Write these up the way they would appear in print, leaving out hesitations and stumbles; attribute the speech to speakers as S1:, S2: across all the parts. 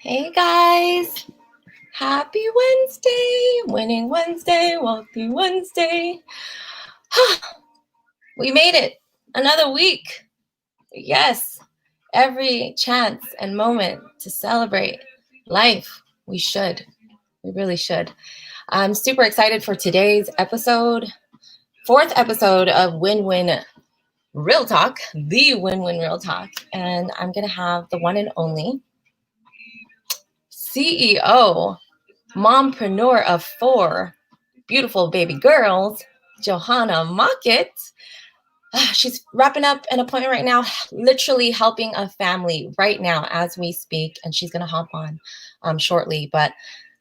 S1: Hey guys, happy Wednesday, winning Wednesday, wealthy Wednesday. We made it, another week. Yes, every chance and moment to celebrate life. We really should. I'm super excited for today's episode, fourth episode of Win-Win Real Talk, the Win-Win Real Talk. And I'm gonna have the one and only CEO, mompreneur of 4 beautiful baby girls, Johanna Mockett. She's wrapping up an appointment right now, literally helping a family right now as we speak, and she's going to hop on shortly. But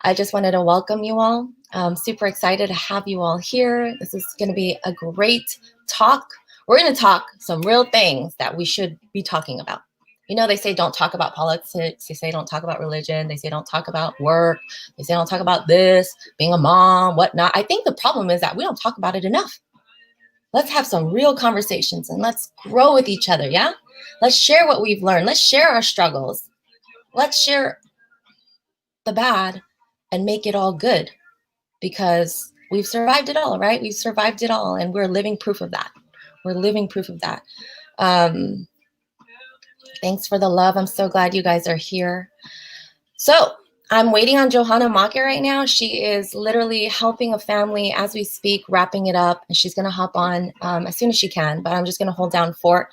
S1: I just wanted to welcome you all. I'm super excited to have you all here. This is going to be a great talk. We're going to talk some real things that we should be talking about. You know, they say don't talk about politics. They say don't talk about religion. They say don't talk about work. They say don't talk about this, being a mom, whatnot. I think the problem is that we don't talk about it enough. Let's have some real conversations and let's grow with each other, yeah? Let's share what we've learned. Let's share our struggles. Let's share the bad and make it all good because we've survived it all, right? We've survived it all and we're living proof of that. We're living proof of that. Thanks for the love. I'm so glad you guys are here. So I'm waiting on Johanna Mockett right now. She is literally helping a family as we speak, wrapping it up, and she's going to hop on as soon as she can, but I'm just going to hold down fort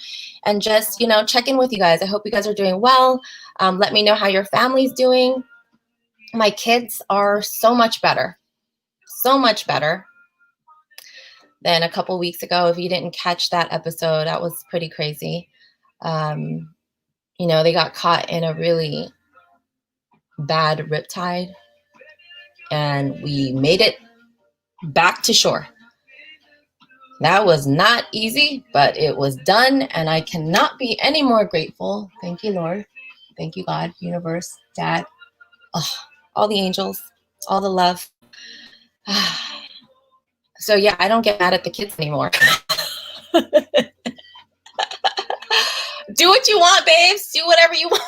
S1: and just, check in with you guys. I hope you guys are doing well. Let me know how your family's doing. My kids are so much better than a couple weeks ago. If you didn't catch that episode, that was pretty crazy. They got caught in a really bad riptide and we made it back to shore. That was not easy, but it was done and I cannot be any more grateful. Thank you, Lord. Thank you, God, universe, Dad, all the angels, all the love. So yeah, I don't get mad at the kids anymore. Do what you want, babes. Do whatever you want.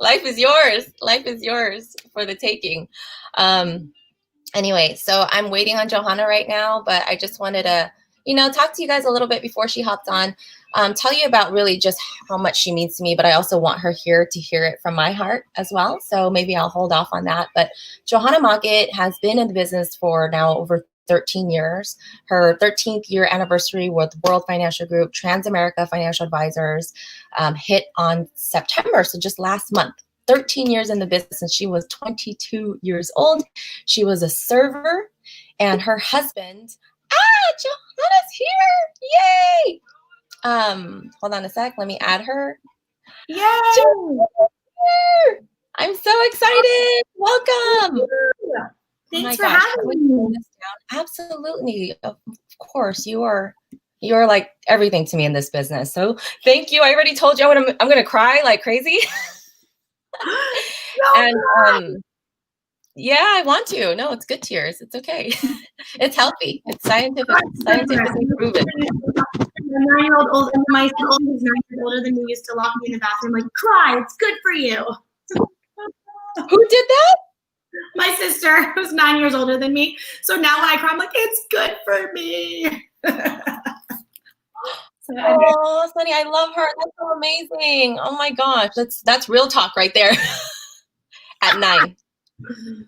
S1: Life is yours. Life is yours for the taking. Anyway, so I'm waiting on Johanna right now, but I just wanted to, talk to you guys a little bit before she hopped on, tell you about really just how much she means to me, but I also want her here to hear it from my heart as well. So maybe I'll hold off on that. But Johanna Mockett has been in the business for now over 13 years. Her 13th year anniversary with World Financial Group, Transamerica Financial Advisors, hit on September. So just last month. 13 years in the business, and she was 22 years old. She was a server, and her husband, Johanna's here! Yay! Hold on a sec. Let me add her.
S2: Yay!
S1: I'm so excited. Welcome.
S2: Thanks for having me.
S1: Absolutely. Of course, you're like everything to me in this business. So thank you. I already told you I'm gonna cry like crazy. And yeah, I want to. No, it's good tears. It's okay. It's healthy. It's scientifically proven.
S2: My son who's 9 years older than me used to lock me in the bathroom like, cry, it's good for you.
S1: Who did that?
S2: My sister, who's 9 years older than me. So now when I cry, I'm like, it's good for me.
S1: Oh, Sunny, I love her. That's so amazing. Oh my gosh, that's real talk right there. At 9.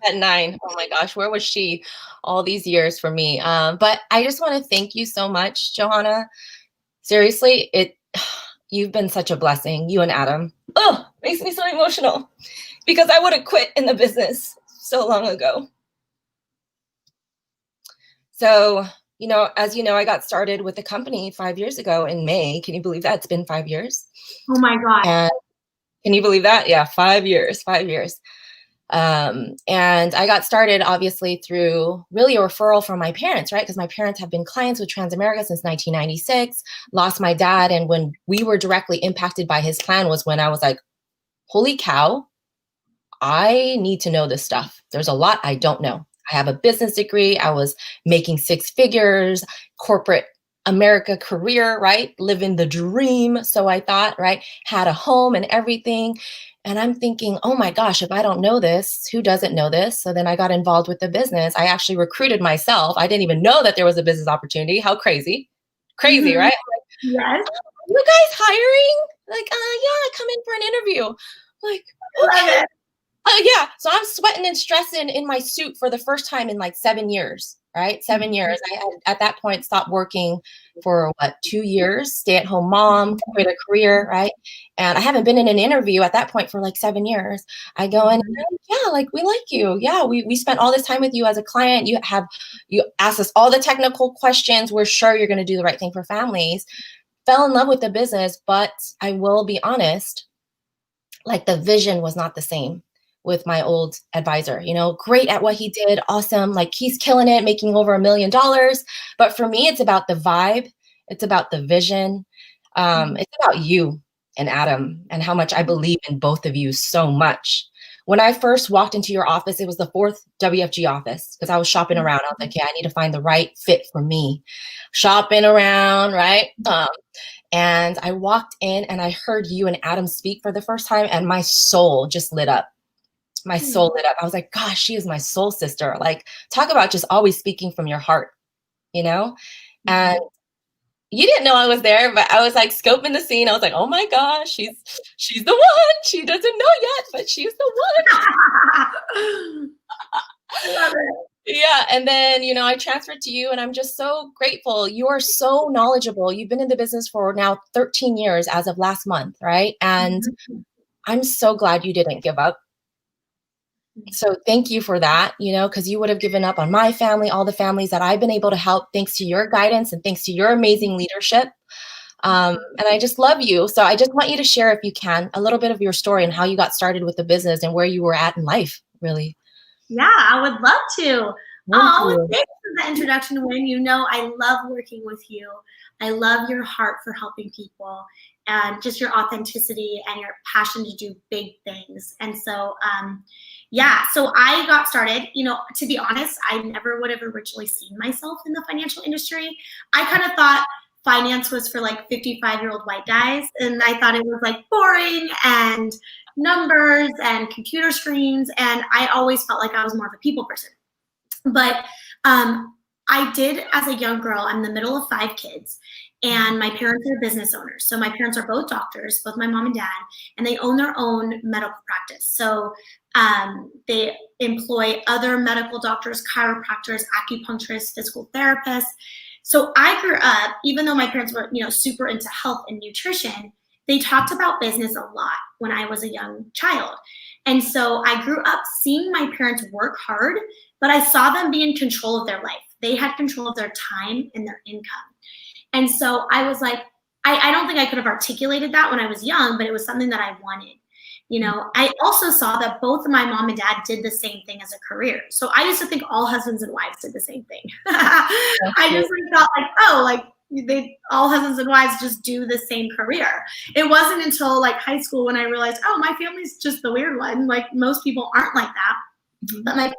S1: At 9. Oh my gosh, where was she all these years for me? But I just want to thank you so much, Johanna. Seriously, you've been such a blessing, you and Adam. Oh, makes me so emotional because I would have quit in the business so long ago. So, as you know, I got started with the company 5 years ago in May. Can you believe that? It's been 5 years.
S2: Oh my God.
S1: And can you believe that? Yeah, 5 years. And I got started obviously through really a referral from my parents, right? Because my parents have been clients with Transamerica since 1996, lost my dad. And when we were directly impacted by his plan was when I was like, holy cow, I need to know this stuff. There's a lot I don't know. I have a business degree. I was making 6 figures, corporate America career, right? Living the dream. So I thought, right? Had a home and everything. And I'm thinking, oh my gosh, if I don't know this, who doesn't know this? So then I got involved with the business. I actually recruited myself. I didn't even know that there was a business opportunity. How crazy. Crazy,
S2: Mm-hmm.
S1: right?
S2: Yes.
S1: You guys hiring? Like, yeah, come in for an interview. Like,
S2: Love
S1: okay.
S2: it.
S1: Yeah. So I'm sweating and stressing in my suit for the first time in like 7 years, right? 7 years. I had at that point stopped working for 2 years, stay-at-home mom, quit a career, right? And I haven't been in an interview at that point for like 7 years. I go in, and they're like, yeah, like we like you. Yeah, we spent all this time with you as a client. You asked us all the technical questions. We're sure you're going to do the right thing for families. Fell in love with the business, but I will be honest, like the vision was not the same with my old advisor. Great at what he did, awesome, like he's killing it, making over $1 million. But for me, it's about the vibe, it's about the vision, it's about you and Adam and how much I believe in both of you so much. When I first walked into your office, it was the fourth WFG office because I was shopping around. I was like, yeah, I need to find the right fit for me. Shopping around, right? And I walked in and I heard you and Adam speak for the first time, and my soul just lit up. My soul lit up. I was like, gosh, she is my soul sister. Like, talk about just always speaking from your heart, And you didn't know I was there, but I was like scoping the scene. I was like, oh my gosh, she's the one. She doesn't know yet, but she's the one.
S2: Love it.
S1: Yeah. And then, I transferred to you and I'm just so grateful. You are so knowledgeable. You've been in the business for now 13 years as of last month, right? And I'm so glad you didn't give up. So thank you for that, because you would have given up on my family, all the families that I've been able to help thanks to your guidance and thanks to your amazing leadership. And I just love you. So I just want you to share, if you can, a little bit of your story and how you got started with the business and where you were at in life, really.
S2: Yeah, I would love to. Thanks for the introduction, Wynn. I love working with you. I love your heart for helping people and just your authenticity and your passion to do big things. And so, so I got started, to be honest, I never would have originally seen myself in the financial industry. I kind of thought finance was for like 55-year-old white guys. And I thought it was like boring and numbers and computer screens. And I always felt like I was more of a people person. But I did, as a young girl, I'm the middle of 5 kids, and my parents are business owners. So my parents are both doctors, both my mom and dad, and they own their own medical practice. So they employ other medical doctors, chiropractors, acupuncturists, physical therapists. So I grew up, even though my parents were, super into health and nutrition, they talked about business a lot when I was a young child. And so I grew up seeing my parents work hard, but I saw them be in control of their life. They had control of their time and their income. And so I was like, I don't think I could have articulated that when I was young, but it was something that I wanted. I also saw that both my mom and dad did the same thing as a career. So I used to think all husbands and wives did the same thing. I just thought all husbands and wives just do the same career. It wasn't until like high school when I realized, my family's just the weird one. Like most people aren't like that. But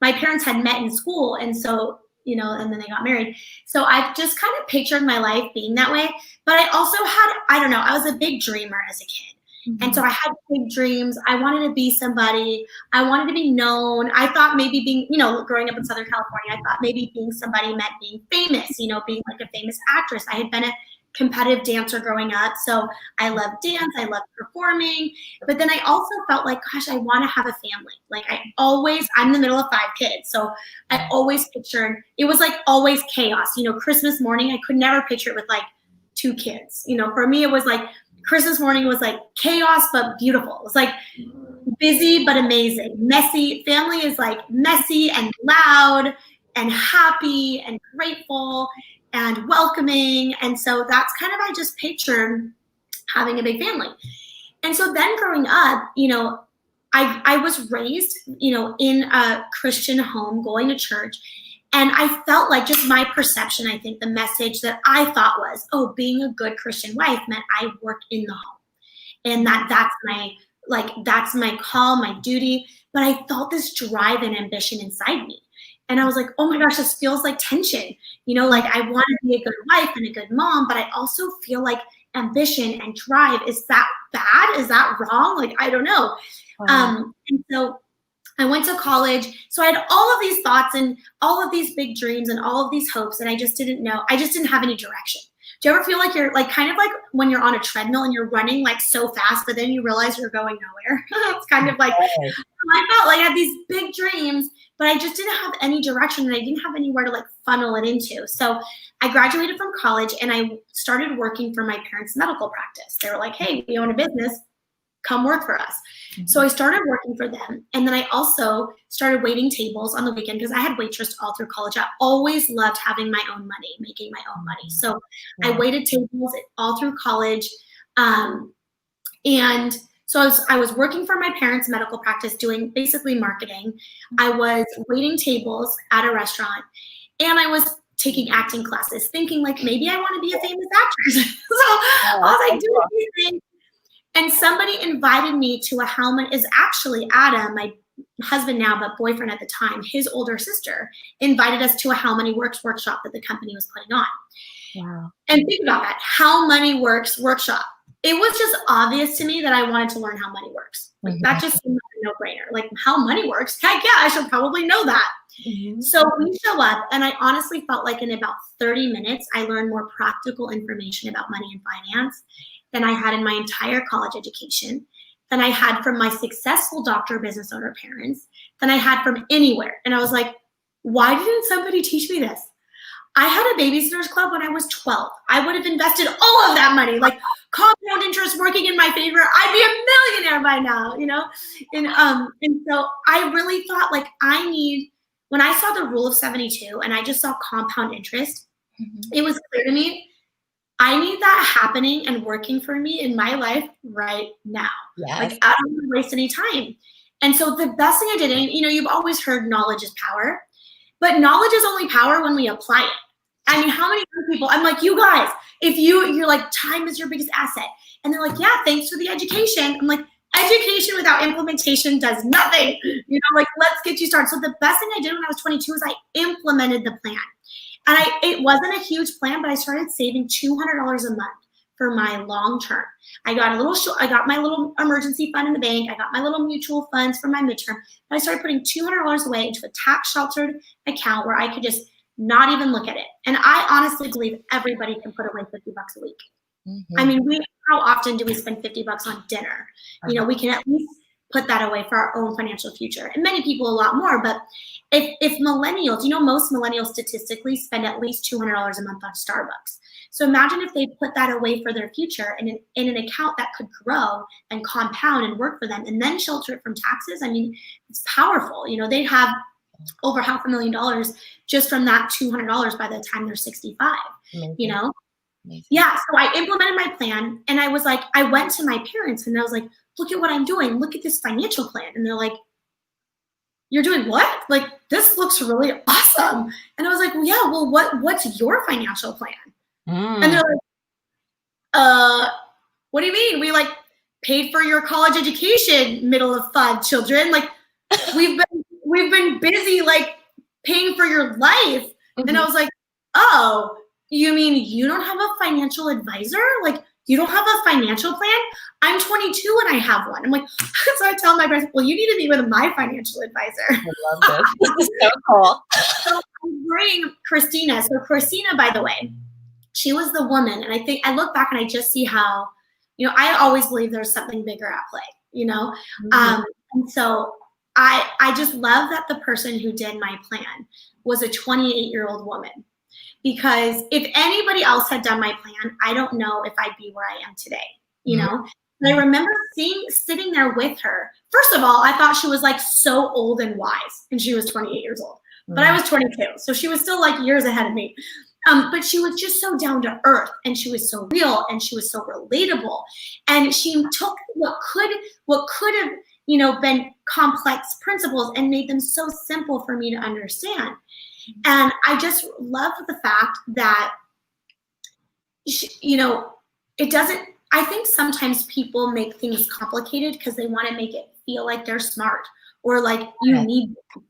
S2: my parents had met in school, and so, and then they got married. So I just kind of pictured my life being that way. But I also had, I was a big dreamer as a kid. And so I had big dreams. I wanted to be somebody. I wanted to be known. I thought maybe being, growing up in Southern California, I thought maybe being somebody meant being famous, being like a famous actress. I had been a competitive dancer growing up. So I loved dance. I loved performing. But then I also felt like, gosh, I want to have a family. Like I'm the middle of 5 kids. So I always pictured, it was like always chaos. Christmas morning, I could never picture it with like 2 kids. For me, it was like, Christmas morning was like chaos, but beautiful. It was like busy, but amazing. Messy. Family is like messy and loud and happy and grateful and welcoming. And so that's kind of, I just pictured having a big family. And so then growing up, I was raised, in a Christian home, going to church. And I felt like, just my perception, I think the message that I thought was, being a good Christian wife meant I work in the home. And that's my call, my duty. But I felt this drive and ambition inside me. And I was like, oh my gosh, this feels like tension. You know, like I want to be a good wife and a good mom, but I also feel like ambition and drive, is that bad? Is that wrong? Like, I don't know. And so I went to college. So I had all of these thoughts and all of these big dreams and all of these hopes, and I just didn't know. I just didn't have any direction. Do you ever feel like you're like kind of like when you're on a treadmill and you're running like so fast, but then you realize you're going nowhere? It's kind of like, I felt like I had these big dreams, but I just didn't have any direction and I didn't have anywhere to like funnel it into. So I graduated from college and I started working for my parents' medical practice. They were like, hey, we own a business, come work for us. So I started working for them. And then I also started waiting tables on the weekend because I had waitressed all through college. I always loved having my own money, making my own money. So I waited tables all through college. And so I was working for my parents' medical practice, doing basically marketing. I was waiting tables at a restaurant, and I was taking acting classes, thinking like maybe I want to be a famous actress. So I was like doing these things. And somebody invited me to a is actually Adam, my husband now, but boyfriend at the time, his older sister, invited us to a How Money Works workshop that the company was putting on. Wow. And think about that, How Money Works workshop. It was just obvious to me that I wanted to learn how money works. Like that just seemed like a no-brainer. Like how money works, heck yeah, I should probably know that. So we show up, and I honestly felt like in about 30 minutes, I learned more practical information about money and finance than I had in my entire college education, than I had from my successful doctor, business owner parents, than I had from anywhere. And I was like, why didn't somebody teach me this? I had a babysitters club when I was 12. I would have invested all of that money, like compound interest working in my favor. I'd be a millionaire by now, you know? And so I really thought like when I saw the rule of 72 and I just saw compound interest, it was clear to me, I need that happening and working for me in my life right now. Yes. Like I don't want to waste any time. And so the best thing I did, and you've always heard knowledge is power, but knowledge is only power when we apply it. I mean, how many people, I'm like, you guys, if you're like, time is your biggest asset. And they're like, yeah, thanks for the education. I'm like, education without implementation does nothing. Like, let's get you started. So the best thing I did when I was 22 is I implemented the plan. And it wasn't a huge plan, but I started saving $200 a month for my long term. I got my little emergency fund in the bank. I got my little mutual funds for my midterm. And I started putting $200 away into a tax sheltered account where I could just not even look at it. And I honestly believe everybody can put away $50 a week. I mean, how often do we spend $50 on dinner? We can at least put that away for our own financial future. And many people a lot more, but if millennials, most millennials statistically spend at least $200 a month on Starbucks. So imagine if they put that away for their future in an account that could grow and compound and work for them and then shelter it from taxes. I mean, it's powerful. They have over $500,000 just from that $200 by the time they're 65, Amazing. Yeah. So I implemented my plan, and I was like, I went to my parents and I was like, look at what I'm doing. Look at this financial plan. And they're like, you're doing what? Like, this looks really awesome. And I was like, well, yeah, well, what's your financial plan? And they're like, what do you mean? We like paid for your college education, middle of FUD children. Like we've been busy like paying for your life. And I was like, oh, you mean you don't have a financial advisor? Like you don't have a financial plan? I'm 22 and I have one. I'm like, so I tell my parents, well, you need to be with my financial advisor. I love this. This is so cool. So I bring Christina. So Christina, by the way, she was the woman. And I think I look back and I just see how, I always believe there's something bigger at play, And so I just love that the person who did my plan was a 28-year-old woman. Because if anybody else had done my plan, I don't know if I'd be where I am today, And I remember sitting there with her. First of all, I thought she was like so old and wise, and she was 28 years old. But I was 22, so she was still like years ahead of me. But she was just so down to earth, and she was so real, and she was so relatable. And she took what could have, been complex principles and made them so simple for me to understand. And I just love the fact that, it doesn't, I think sometimes people make things complicated because they want to make it feel like they're smart or like you need them.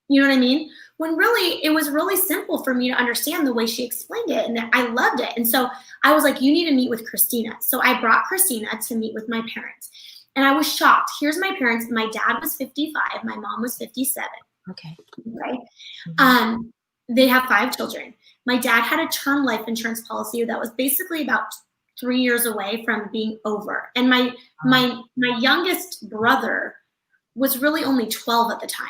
S2: You know what I mean? When really, it was really simple for me to understand the way she explained it, and I loved it. And so I was like, you need to meet with Christina. So I brought Christina to meet with my parents. And I was shocked. Here's my parents. My dad was 55. My mom was 57.
S1: Okay.
S2: Right? Mm-hmm. They have 5 children. My dad had a term life insurance policy that was basically about 3 years away from being over. And my youngest brother was really only 12 at the time.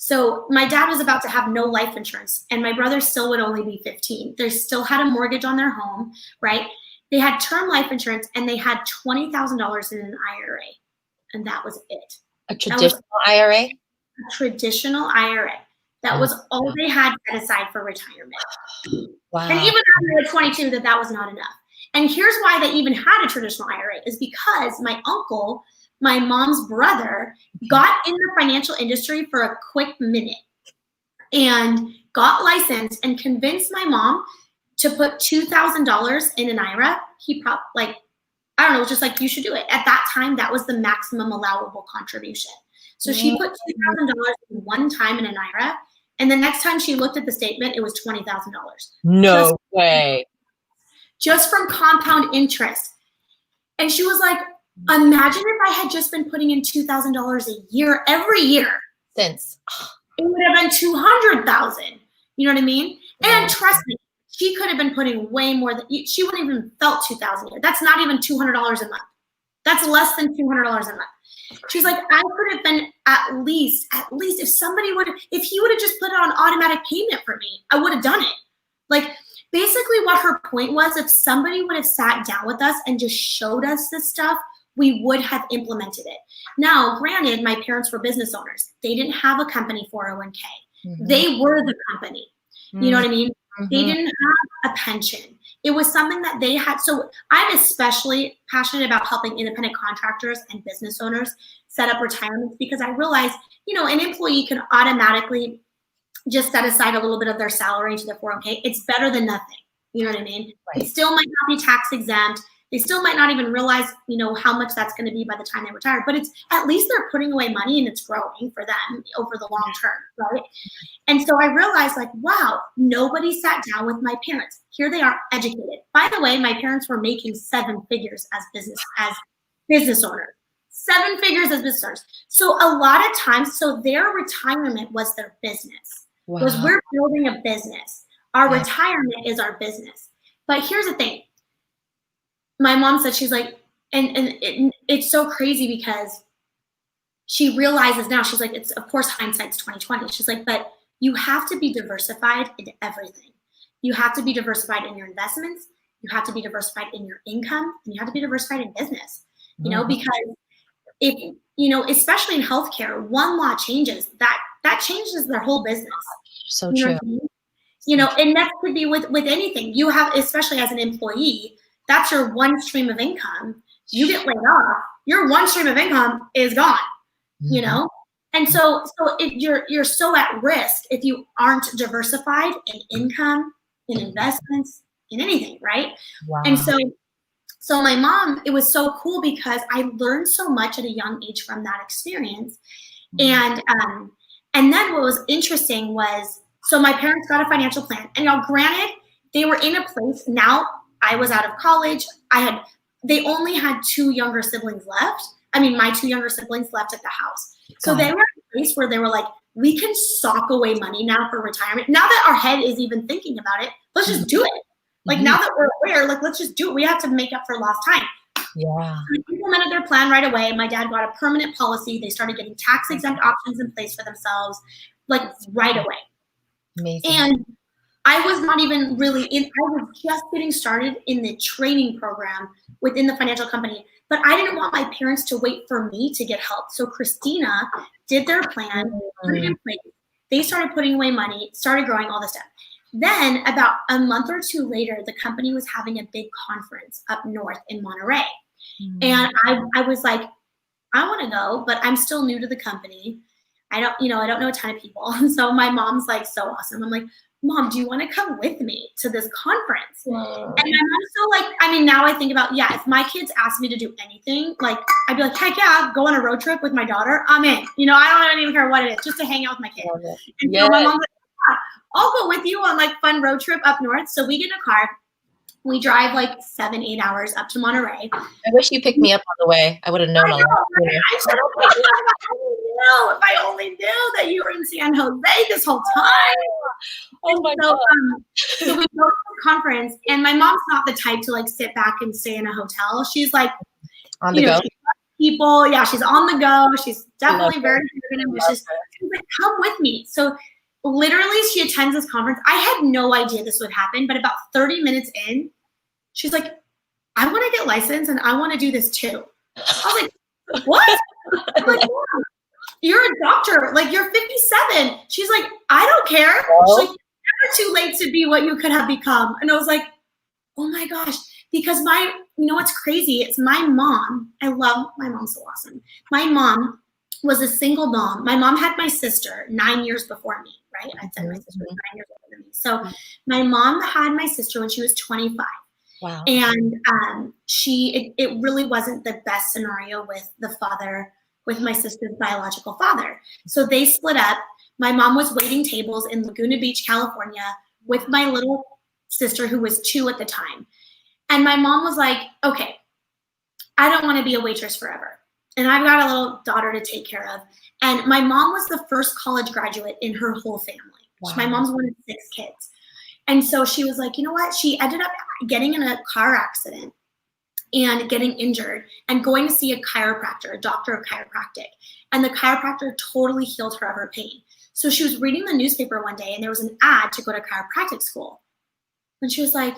S2: So my dad was about to have no life insurance, and my brother still would only be 15. They still had a mortgage on their home, right? They had term life insurance, and they had $20,000 in an IRA, and that was it.
S1: A traditional IRA?
S2: A traditional IRA. That was all they had set aside for retirement.
S1: Wow.
S2: And even after they were 22, that was not enough. And here's why they even had a traditional IRA, is because my uncle, my mom's brother, got in the financial industry for a quick minute and got licensed and convinced my mom to put $2,000 in an IRA. He probably, I don't know, just like, you should do it. At that time, that was the maximum allowable contribution. So she put $2,000 in one time in an IRA, and the next time she looked at the statement, it was $20,000.
S1: No way.
S2: Just from compound interest. And she was like, imagine if I had just been putting in $2,000 a year every year.
S1: Since
S2: it would have been $200,000. You know what I mean? And trust me, she could have been putting way more than, she wouldn't even felt $2,000 a year. That's not even $200 a month. That's less than $200 a month. She's like, I could have been at least if somebody if he would have just put it on automatic payment for me, I would have done it. Like, basically what her point was, if somebody would have sat down with us and just showed us this stuff, we would have implemented it. Now, granted, my parents were business owners. They didn't have a company 401k. Mm-hmm. They were the company. Mm-hmm. You know what I mean? Mm-hmm. They didn't have a pension. It was something that they had. So I'm especially passionate about helping independent contractors and business owners set up retirements, because I realize, an employee can automatically just set aside a little bit of their salary into their 401k. It's better than nothing. You know what I mean? Right. It still might not be tax exempt. They still might not even realize, how much that's going to be by the time they retire. But it's at least they're putting away money and it's growing for them over the long term, right? And so I realized, like, wow, nobody sat down with my parents. Here they are, educated. By the way, my parents were making 7 figures as business owners. 7 figures as business owners. So a lot of times, so their retirement was their business. Wow. Was we're building a business. Our retirement is our business. But here's the thing. My mom said, she's like, and it's so crazy because she realizes now, she's like, it's, of course, hindsight's 2020. She's like, but you have to be diversified in everything. You have to be diversified in your investments. You have to be diversified in your income, and you have to be diversified in business, because if, especially in healthcare, one law changes, that changes their whole business.
S1: So true.
S2: And that could be with anything you have, especially as an employee. That's your one stream of income. You get laid off, your one stream of income is gone, And so if you're so at risk if you aren't diversified in income, in investments, in anything, right? Wow. And so my mom, it was so cool because I learned so much at a young age from that experience. And then what was interesting was, so my parents got a financial plan, and granted, they were in a place. Now I was out of college. They only had 2 younger siblings left. I mean, my 2 younger siblings left at the house. So they were in a place where they were like, we can sock away money now for retirement. Now that our head is even thinking about it, let's just do it. Like, now that we're aware, like, let's just do it. We have to make up for lost time. Yeah. So they implemented their plan right away. My dad got a permanent policy. They started getting tax exempt options in place for themselves, like, right away. Amazing. And I was not even really I was just getting started in the training program within the financial company, but I didn't want my parents to wait for me to get help. So Christina did their plan, put it in place. They started putting away money, started growing, all this stuff. Then about a month or 2 later, the company was having a big conference up north in Monterey. And I was like, I want to go, but I'm still new to the company. I don't know a ton of people. So my mom's like so awesome. I'm like, Mom, do you want to come with me to this conference?
S1: Wow.
S2: And my mom's so like, I mean, now I think about, yeah, if my kids asked me to do anything, like I'd be like, heck yeah, go on a road trip with my daughter. I'm in. I don't even care what it is, just to hang out with my kids. And so my mom's like, yeah, I'll go with you on like fun road trip up north. So we get in a car. We drive like 7-8 hours up to Monterey.
S1: I wish you picked me up on the way. I would have known.
S2: I know, right? I should have picked you up. If I only knew that you were in San Jose this whole time.
S1: Oh my God.
S2: So we go to the conference, and my mom's not the type to like sit back and stay in a hotel. She's like
S1: on the go.
S2: People, yeah, she's on the go. She's definitely very ambitious. She's like, come with me. So literally, she attends this conference. I had no idea this would happen, but about 30 minutes in, she's like, I want to get licensed and I want to do this too. I was like, what? I'm like, yeah, you're a doctor. Like, you're 57. She's like, I don't care. She's like, never too late to be what you could have become. And I was like, oh my gosh. Because what's crazy? It's my mom. I love my mom, so awesome. My mom was a single mom. My mom had my sister 9 years before me, right? I said my sister was 9 years older than me. So my mom had my sister when she was 25.
S1: Wow.
S2: And it really wasn't the best scenario with my sister's biological father. So they split up. My mom was waiting tables in Laguna Beach, California with my little sister who was 2 at the time. And my mom was like, okay, I don't want to be a waitress forever. And I've got a little daughter to take care of. And my mom was the first college graduate in her whole family. Wow. My mom's one of 6 kids. And so she was like, you know what? She ended up getting in a car accident and getting injured and going to see a chiropractor, a doctor of chiropractic. And the chiropractor totally healed her of her pain. So she was reading the newspaper one day and there was an ad to go to chiropractic school. And she was like,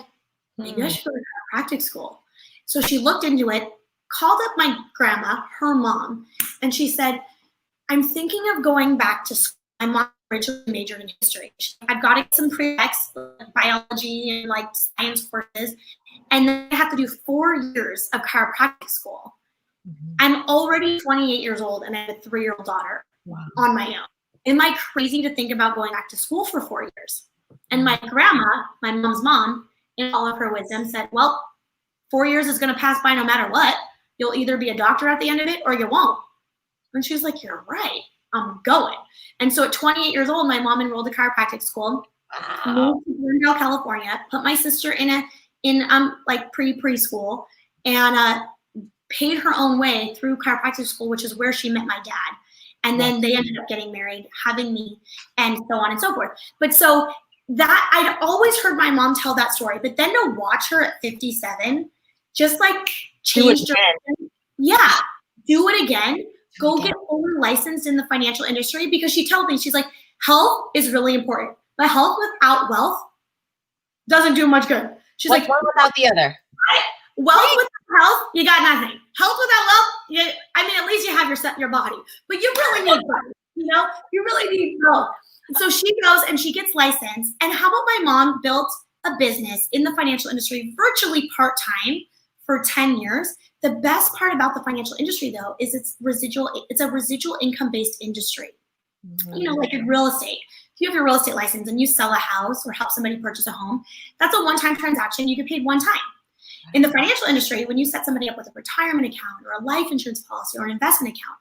S2: maybe I should go to chiropractic school. So she looked into it, called up my grandma, her mom, and she said, I'm thinking of going back to school. My mom originally majored in history. I've got to get some prereqs, like biology and like science courses. And then I have to do 4 years of chiropractic school. Mm-hmm. I'm already 28 years old and I have a 3-year-old daughter on my own. Am I crazy to think about going back to school for 4 years? And my grandma, my mom's mom, in all of her wisdom said, well, 4 years is going to pass by no matter what. You'll either be a doctor at the end of it or you won't. And she was like, you're right. I'm going. And so at 28 years old, my mom enrolled in chiropractic school, moved to Glendale, California, put my sister in like preschool and paid her own way through chiropractic school, which is where she met my dad. And then they ended up getting married, having me, and so on and so forth. But so that I'd always heard my mom tell that story, but then to watch her at 57, just like changed her. Yeah, do it again. Go get fully licensed in the financial industry because she told me, she's like, health is really important, but health without wealth doesn't do much good. She's like,
S1: one without the other.
S2: Right? Wealth without health, you got nothing. Health without wealth, at least you have your body, but you really need both. You really need both. So she goes and she gets licensed. And how about my mom built a business in the financial industry virtually part-time for 10 years. The best part about the financial industry, though, is it's a residual income-based industry. Mm-hmm. Like in real estate. If you have your real estate license and you sell a house or help somebody purchase a home, that's a one-time transaction. You get paid one time. In the financial industry, when you set somebody up with a retirement account or a life insurance policy or an investment account,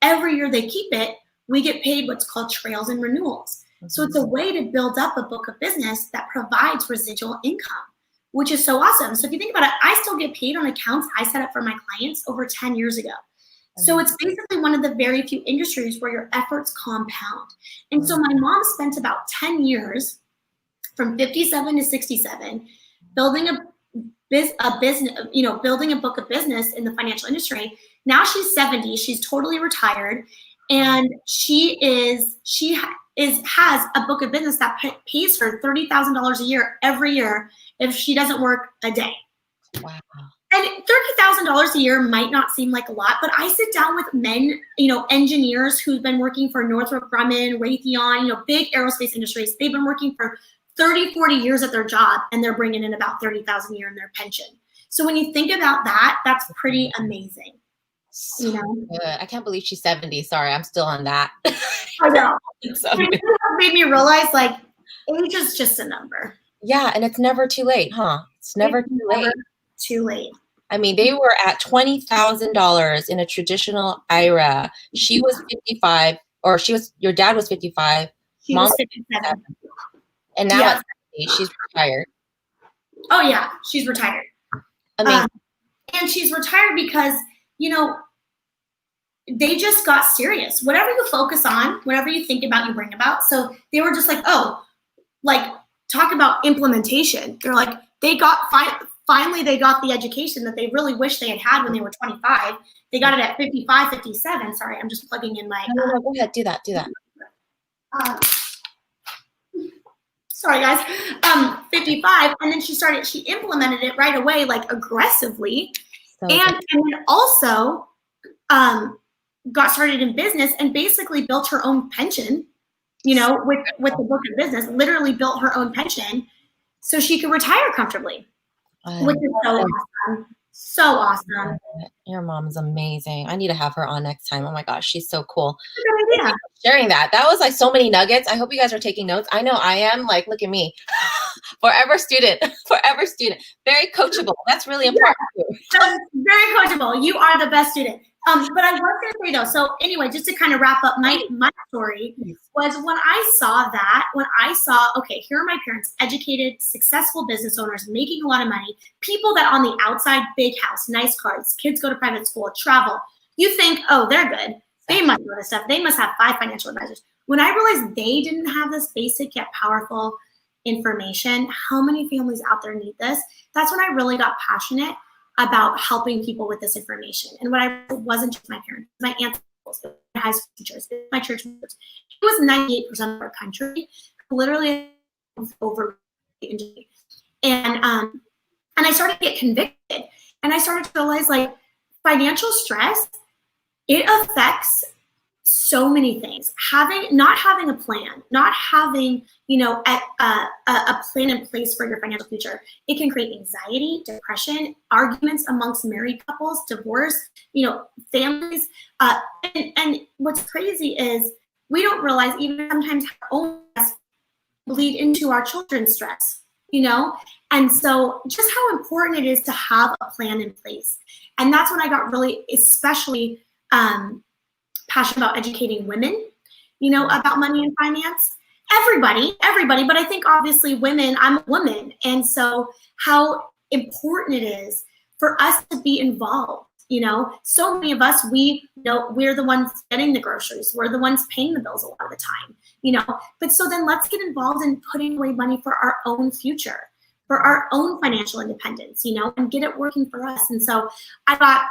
S2: every year they keep it, we get paid what's called trails and renewals. Mm-hmm. So it's a way to build up a book of business that provides residual income, which is so awesome. So if you think about it, I still get paid on accounts I set up for my clients over 10 years ago. So it's basically one of the very few industries where your efforts compound. And so my mom spent about 10 years from 57 to 67 building a business, building a book of business in the financial industry. Now she's 70, she's totally retired. And she has a book of business that pays her $30,000 a year every year if she doesn't work a day. Wow. And $30,000 a year might not seem like a lot, but I sit down with men, engineers who've been working for Northrop Grumman, Raytheon, big aerospace industries. They've been working for 30, 40 years at their job, and they're bringing in about $30,000 a year in their pension. So when you think about that, that's pretty amazing.
S1: So
S2: you know?
S1: good. I can't believe she's 70. Sorry, I'm still on that.
S2: I know.
S1: So,
S2: It made me realize, like, age is just a number.
S1: yeah, and it's never too late, huh? It's never too late.
S2: Too late.
S1: I mean, they were at $20,000 in a traditional IRA. She was 55, or your dad was 55.
S2: She
S1: Mom
S2: was 57.
S1: And now at 70, she's retired.
S2: Oh, yeah. She's retired.
S1: Amazing.
S2: And she's retired because, you know, they just got serious. Whatever you focus on, whatever you think about, you bring about. So they were just like, oh, like, talk about implementation. They're like, finally they got the education that they really wish they had had when they were 25. They got it at 55, 57. Sorry, I'm just plugging in my.
S1: No, go ahead. Do that.
S2: Sorry, guys. 55. And then she implemented it right away, like aggressively.
S1: So
S2: and then also got started in business and basically built her own pension, you know, with the book of business, literally built her own pension so she could retire comfortably, which is so awesome. So awesome.
S1: Your mom's amazing. I need to have her on next time. Oh my gosh, she's so cool.
S2: Good idea.
S1: Sharing that. That was like so many nuggets. I hope you guys are taking notes. I know I am. Like, look at me. Forever student. Very coachable. That's really important.
S2: Yeah. Very coachable. You are the best student. But I was going to say though, so anyway, just to kind of wrap up my story was when I saw, okay, here are my parents, educated, successful business owners, making a lot of money, people that on the outside, big house, nice cars, kids go to private school, travel. You think, oh, they're good. They must know this stuff. They must have 5 financial advisors. When I realized they didn't have this basic yet powerful information, how many families out there need this? That's when I really got passionate about helping people with this information. And what I wasn't just my parents, my aunts, my high school teachers, my church members. It was 98% of our country, literally over and I started to get convicted, and I started to realize, like, financial stress, it affects so many things. Not having a plan, not having, you know, a plan in place for your financial future, it can create anxiety, depression, arguments amongst married couples, divorce, you know, families. And what's crazy is we don't realize even sometimes our own stress bleed into our children's stress, you know? And so just how important it is to have a plan in place. And that's when I got really, especially passionate about educating women, you know, about money and finance. Everybody, but I think obviously women, I'm a woman. And so how important it is for us to be involved, you know. So many of us, we know we're the ones getting the groceries. We're the ones paying the bills a lot of the time, you know. But so then let's get involved in putting away money for our own future, for our own financial independence, you know, and get it working for us. And so I got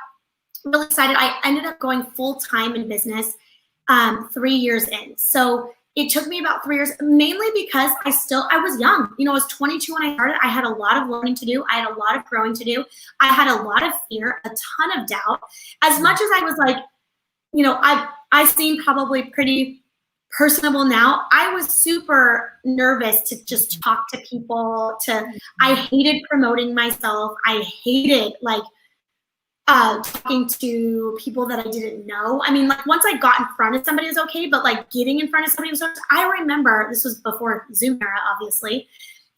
S2: really excited. I ended up going full-time in business 3 years in. So it took me about 3 years, mainly because I was young. You know, I was 22 when I started. I had a lot of learning to do. I had a lot of growing to do. I had a lot of fear, a ton of doubt. As much as I was like, you know, I seem probably pretty personable now. I was super nervous to just talk to people. I hated promoting myself. I hated like talking to people that I didn't know. I mean, like once I got in front of somebody was okay, but like getting in front of somebody was. I remember, this was before Zoom era, obviously.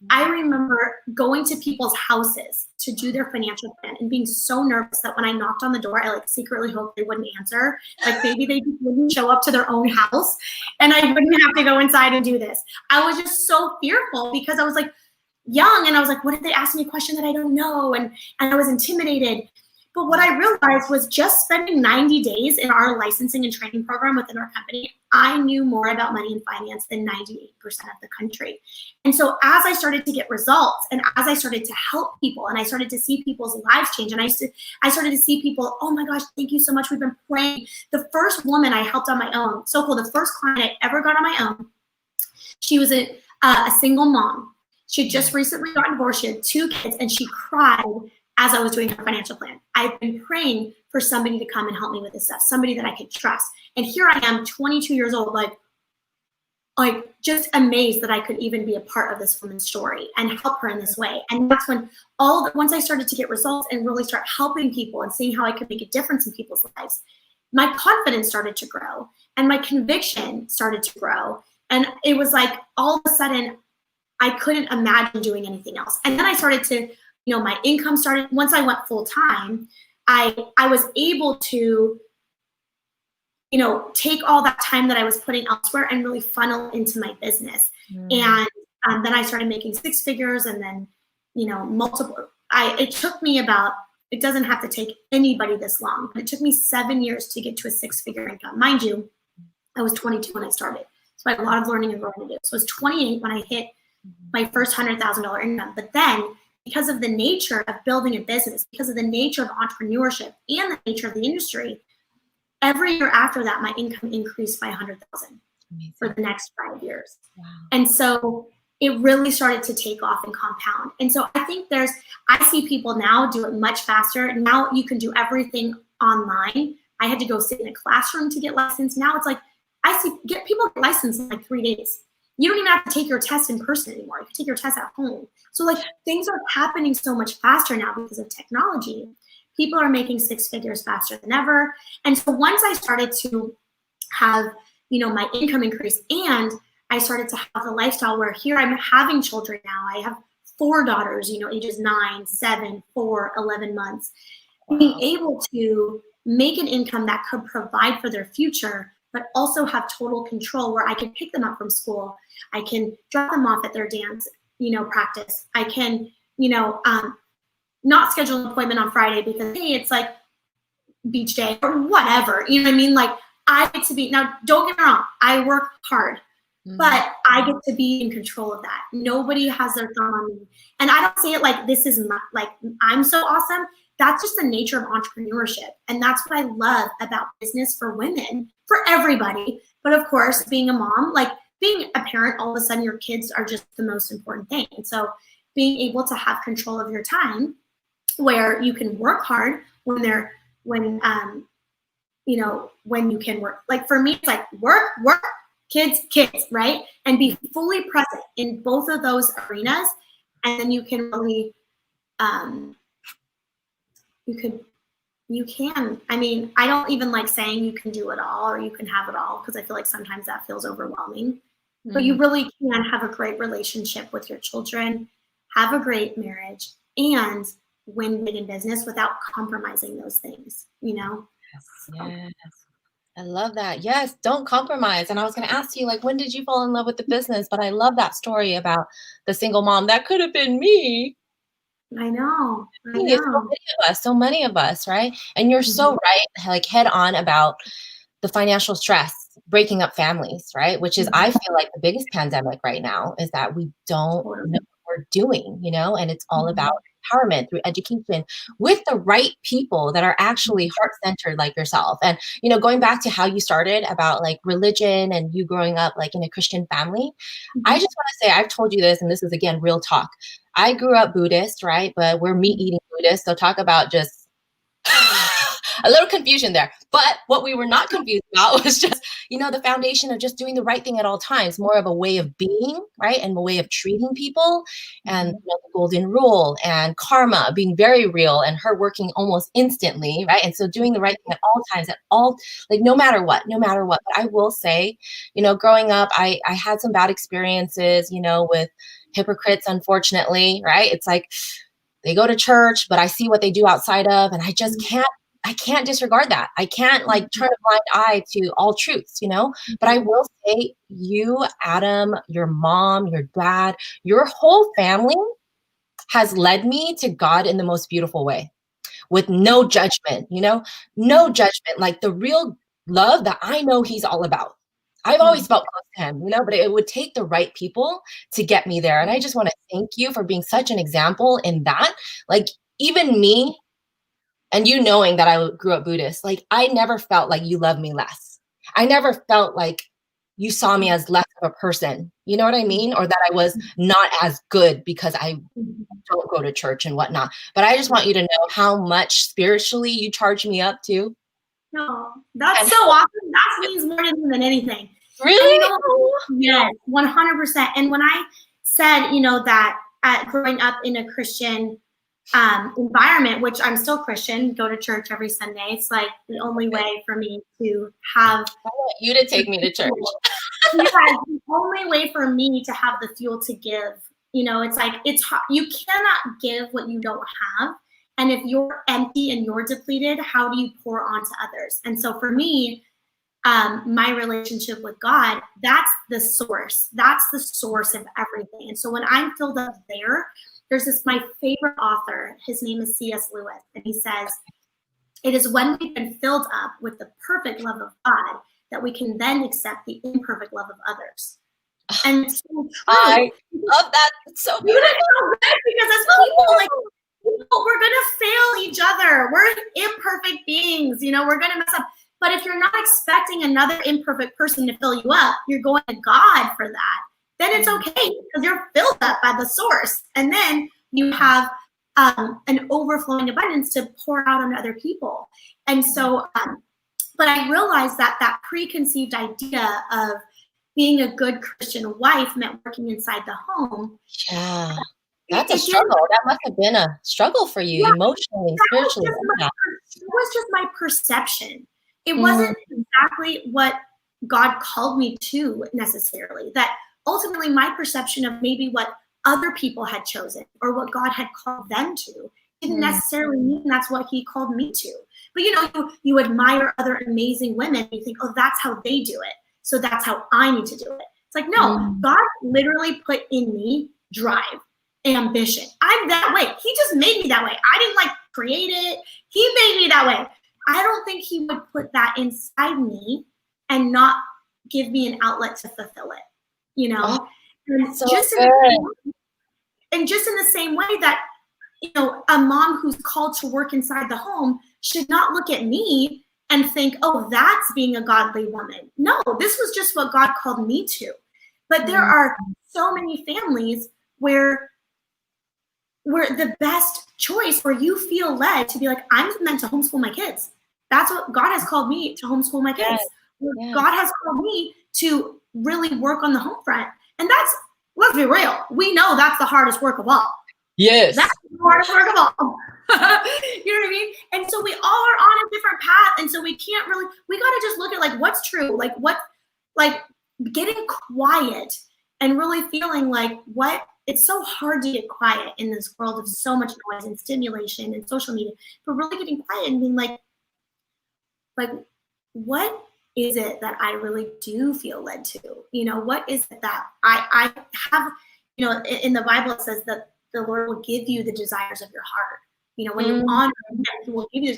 S2: I remember going to people's houses to do their financial plan and being so nervous that when I knocked on the door, I like secretly hoped they wouldn't answer. Like maybe they just wouldn't show up to their own house and I wouldn't have to go inside and do this. I was just so fearful because I was like young and I was like, what if they ask me a question that I don't know? And I was intimidated. But what I realized was just spending 90 days in our licensing and training program within our company, I knew more about money and finance than 98% of the country. And so as I started to get results and as I started to help people and I started to see people's lives change and I started to see people, oh my gosh, thank you so much. We've been praying. The first woman I helped on my own, so cool, the first client I ever got on my own, she was a single mom. She had just recently gotten divorced. She had 2 kids and she cried as I was doing her financial plan. I've been praying for somebody to come and help me with this stuff, somebody that I could trust. And here I am, 22 years old, like, like just amazed that I could even be a part of this woman's story and help her in this way. And that's when once I started to get results and really start helping people and seeing how I could make a difference in people's lives, my confidence started to grow and my conviction started to grow. And it was like all of a sudden I couldn't imagine doing anything else. And then I started to, my income started, once I went full time, I was able to take all that time that I was putting elsewhere and really funnel into my business. And then I started making six figures, and then, multiple. It took me it doesn't have to take anybody this long, but it took me 7 years to get to a six-figure income. Mind you, I was 22 when I started. So I had a lot of learning and growing to do. So I was 28 when I hit my first $100,000 income. But then, because of the nature of building a business, because of the nature of entrepreneurship and the nature of the industry, every year after that, my income increased by 100,000 for the next 5 years. Wow. And so it really started to take off and compound. And so I think I see people now do it much faster. Now you can do everything online. I had to go sit in a classroom to get licensed. Now it's like, people get licensed in like 3 days. You don't even have to take your test in person anymore. You can take your test at home. So like things are happening so much faster now because of technology. People are making six figures faster than ever. And so once I started to have, my income increase, and I started to have the lifestyle where here I'm having children now. I have 4 daughters, ages 9, 7, 4, 11 months. Wow. Being able to make an income that could provide for their future, but also have total control where I can pick them up from school. I can drop them off at their dance, practice. I can, not schedule an appointment on Friday because, hey, it's like beach day or whatever. You know what I mean? Like I get to be, now don't get me wrong, I work hard, but I get to be in control of that. Nobody has their thumb on me. And I don't say it like this is like I'm so awesome. That's just the nature of entrepreneurship. And that's what I love about business for women, for everybody. But of course, being a mom, like being a parent, all of a sudden your kids are just the most important thing. And so being able to have control of your time, where you can work hard when you can work. Like for me, it's like work, kids, right? And be fully present in both of those arenas. And then you can really, I mean, I don't even like saying you can do it all or you can have it all, because I feel like sometimes that feels overwhelming. But you really can have a great relationship with your children, have a great marriage, and win big in business without compromising those things,
S1: Yes. I love that. Yes, don't compromise. And I was going to ask you, like, when did you fall in love with the business? But I love that story about the single mom. That could have been me.
S2: I know.
S1: So many of us, right? And you're so right, like head on about the financial stress, breaking up families, right? Which is, I feel like the biggest pandemic right now is that we don't know what we're doing, and it's all about empowerment through education with the right people that are actually heart-centered like yourself. And, going back to how you started about like religion and you growing up like in a Christian family, I just want to say, I've told you this, and this is again, real talk. I grew up Buddhist, right? But we're meat-eating Buddhists. So talk about just a little confusion there. But what we were not confused about was just, the foundation of just doing the right thing at all times, more of a way of being, right? And a way of treating people, and the golden rule and karma being very real, and her working almost instantly, right? And so doing the right thing at all times, like no matter what. But I will say, growing up, I had some bad experiences, with hypocrites, unfortunately, right? It's like they go to church, but I see what they do outside of, and I just can't disregard that. I can't like turn a blind eye to all truths, but I will say you, Adam, your mom, your dad, your whole family has led me to God in the most beautiful way, with no judgment, no judgment, like the real love that I know he's all about. I've always felt close to him, but it would take the right people to get me there. And I just want to thank you for being such an example in that. Like even me, and knowing that I grew up Buddhist, like I never felt like you loved me less. I never felt like you saw me as less of a person. You know what I mean? Or that I was not as good because I don't go to church and whatnot. But I just want you to know how much spiritually you charge me up too.
S2: No, that's so awesome. That means more to me than anything.
S1: Really?
S2: And yes, 100%. And when I said, that growing up in a Christian environment, which I'm still Christian, go to church every Sunday. It's like the only way for me to have.
S1: I want you to take me to church.
S2: Yeah, the only way for me to have the fuel to give. It's like it's hard. You cannot give what you don't have. And if you're empty and you're depleted, how do you pour onto others? And so for me, my relationship with God, that's the source. That's the source of everything. And so when I'm filled up there's my favorite author. His name is C.S. Lewis. And he says, it is when we've been filled up with the perfect love of God that we can then accept the imperfect love of others. And it's so true.
S1: I love that. It's so beautiful.
S2: Because as people, we're going to fail each other. We're imperfect beings. We're going to mess up. But if you're not expecting another imperfect person to fill you up, you're going to God for that. Then it's okay because you're filled up by the source. And then you have an overflowing abundance to pour out on other people. And so, but I realized that preconceived idea of being a good Christian wife meant working inside the home.
S1: Yeah. That's a struggle. That must have been a struggle for you emotionally, spiritually.
S2: It was just my perception. It wasn't exactly what God called me to necessarily. That ultimately my perception of maybe what other people had chosen or what God had called them to didn't necessarily mean that's what he called me to. But you admire other amazing women and you think, oh, that's how they do it. So that's how I need to do it. It's like, no, God literally put in me drive, ambition. I'm that way. He just made me that way. I didn't create it. He made me that way. I don't think he would put that inside me and not give me an outlet to fulfill it, And
S1: so
S2: just in the same way that, a mom who's called to work inside the home should not look at me and think, oh, that's being a godly woman. No, this was just what God called me to. But there are so many families where the best choice, where you feel led to be like, I'm meant to homeschool my kids. That's what God has called me, to homeschool my kids. Yes. God has called me to really work on the home front. And let's be real, we know that's the hardest work of all.
S1: Yes.
S2: That's the hardest work of all. You know what I mean? And so we all are on a different path. And so we got to just look at what's true, getting quiet and really feeling it's so hard to get quiet in this world of so much noise and stimulation and social media, but really getting quiet and being like, what is it that I really do feel led to? What is it that I have, in the Bible, it says that the Lord will give you the desires of your heart. When you honor him, he will give you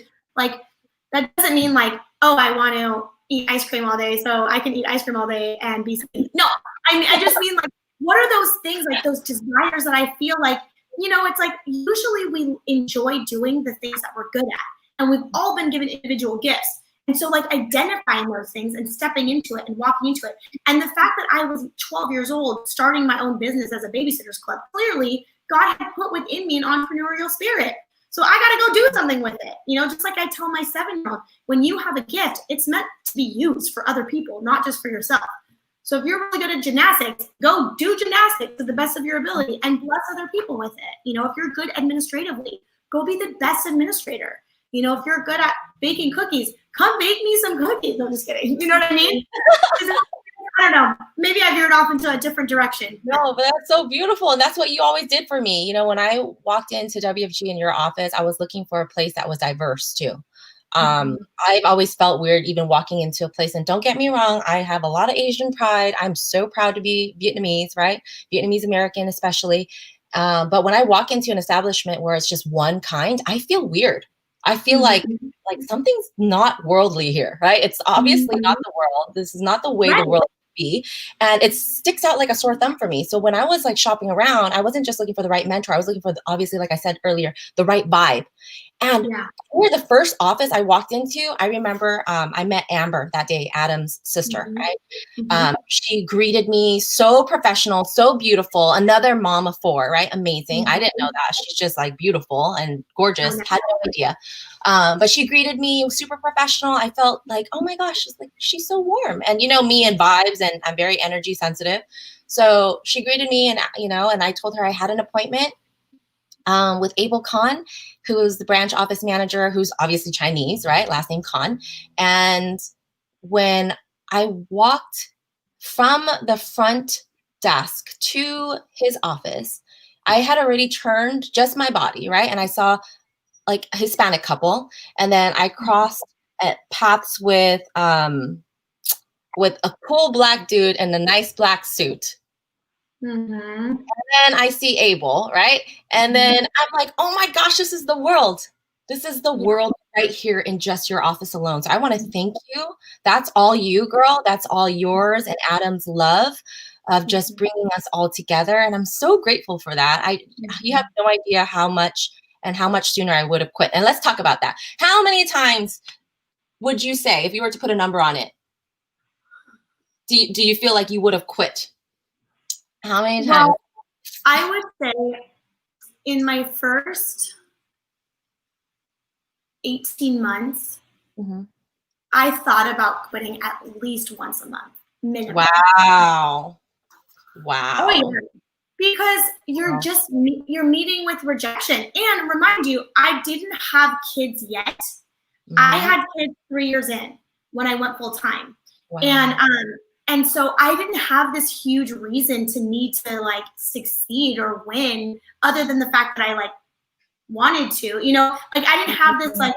S2: that doesn't mean oh, I want to eat ice cream all day so I can eat ice cream all day and be skinny. No, I just mean what are those things, those desires that I feel it's usually we enjoy doing the things that we're good at, and we've all been given individual gifts. And so identifying those things and stepping into it and walking into it. And the fact that I was 12 years old, starting my own business as a babysitter's club, clearly God had put within me an entrepreneurial spirit. So I got to go do something with it. Just like I tell my 7-year-old, when you have a gift, it's meant to be used for other people, not just for yourself. So if you're really good at gymnastics, go do gymnastics to the best of your ability and bless other people with it. If you're good administratively, go be the best administrator. If you're good at baking cookies, come bake me some cookies. No, I'm just kidding. You know what I mean? I don't know. Maybe I veered off into a different direction.
S1: No, but that's so beautiful. And that's what you always did for me. When I walked into WFG in your office, I was looking for a place that was diverse too. I've always felt weird even walking into a place, and don't get me wrong, I have a lot of Asian pride. I'm so proud to be Vietnamese, right? Vietnamese American especially. But when I walk into an establishment where it's just one kind, I feel weird. I feel like something's not worldly here, right? It's obviously not the world. This is not the way the world should be. And it sticks out like a sore thumb for me. So when I was shopping around, I wasn't just looking for the right mentor. I was looking for, obviously, like I said earlier, the right vibe. And for the first office I walked into, I remember I met Amber that day, Adam's sister, right? She greeted me so professional, so beautiful. Another mom of 4, right? Amazing. I didn't know that. She's just like beautiful and gorgeous. Had no idea. But she greeted me super professional. I felt like, oh my gosh, she's so warm. And you know me and vibes, and I'm very energy sensitive. So she greeted me, and and I told her I had an appointment with Abel Khan, who is the branch office manager, who's obviously Chinese, right? Last name Khan. And when I walked from the front desk to his office, I had already turned just my body, right? And I saw like a Hispanic couple. And then I crossed paths with a cool black dude in a nice black suit. And then I see Abel, right? And then I'm like, oh my gosh, this is the world. This is the world right here in just your office alone. So I want to thank you. That's all you, girl. That's all yours and Adam's love of just bringing us all together. And I'm so grateful for that. You have no idea how much sooner I would have quit. And let's talk about that. How many times would you say, if you were to put a number on it, do you feel like you would have quit? How many times?
S2: Well, I would say in my first 18 months, I thought about quitting at least once a month, minimum.
S1: Wow.
S2: Oh, yeah. Because you're meeting with rejection. And remind you, I didn't have kids yet. I had kids 3 years in when I went full time. Wow. And so I didn't have this huge reason to need to like succeed or win other than the fact that I like wanted to, like I didn't have this like,